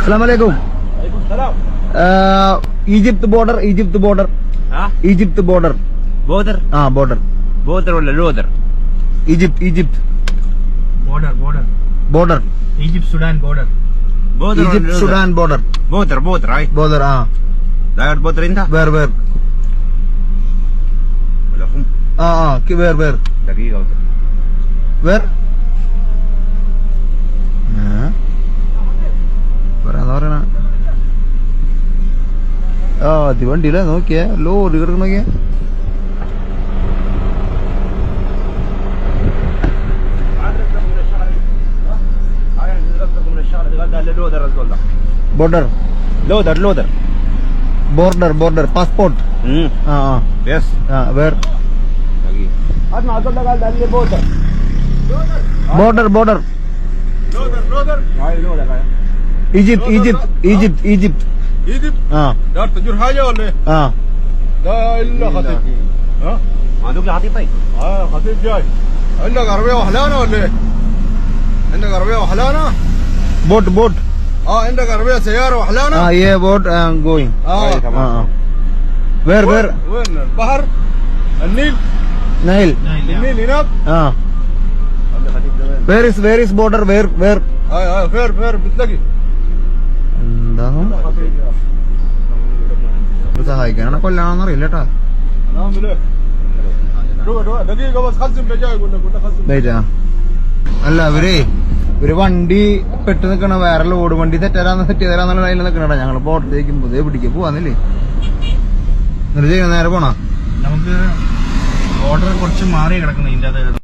Assalamualaikum. Egypt border. Huh? Egypt border. Border? Border. Border or loader? Egypt. Border. Egypt Sudan border. Border or Egypt loader? Sudan border. Border, right? Border. That border in the? Where? Wala kung Where? lagi ka. Where? പറയാ വണ്ടിയില്ല നോക്കിയേ lorry കിടക്കണോക്കിയ border passport Yes. Where border Egypt دار تجور حاجه ولا ايه؟ لا الا خطيب. ها؟ ما عندك لحظة طيب. خطيب جاي. عندك عربيه وحلانه ولا ايه؟ عندك عربيه وحلانه؟ Boat عندك عربيه سياره وحلانه؟ Boat going where وين البحر؟ النيل؟ Nile النيل هناك؟ Where is border where فير بتلاقي. എന്താണോ സഹായിക്കാനാണ് കൊല്ലാണെന്ന് അറിയില്ല കേട്ടാ نعمل ايه؟ روح دقيقه بس خزن بجاي يقول لك data അല്ല ഇവര് വണ്ടി പെട്ട് നിക്കണ വേറെ ലോഡ് വണ്ടി സെറ്റ് ചെയ്തരാന്നുള്ള അതിൽ നിക്കണടാ ഞങ്ങള് ബോട്ടിലേക്കും പുതിയ പിടിക്കുക പോവാന്നില്ലേ എന്നിട്ട് ചെയ്യണം നേരെ പോണാ നമുക്ക് ഓർഡർ കുറച്ച് മാറി കിടക്കണം ഇതിന്റെ അത്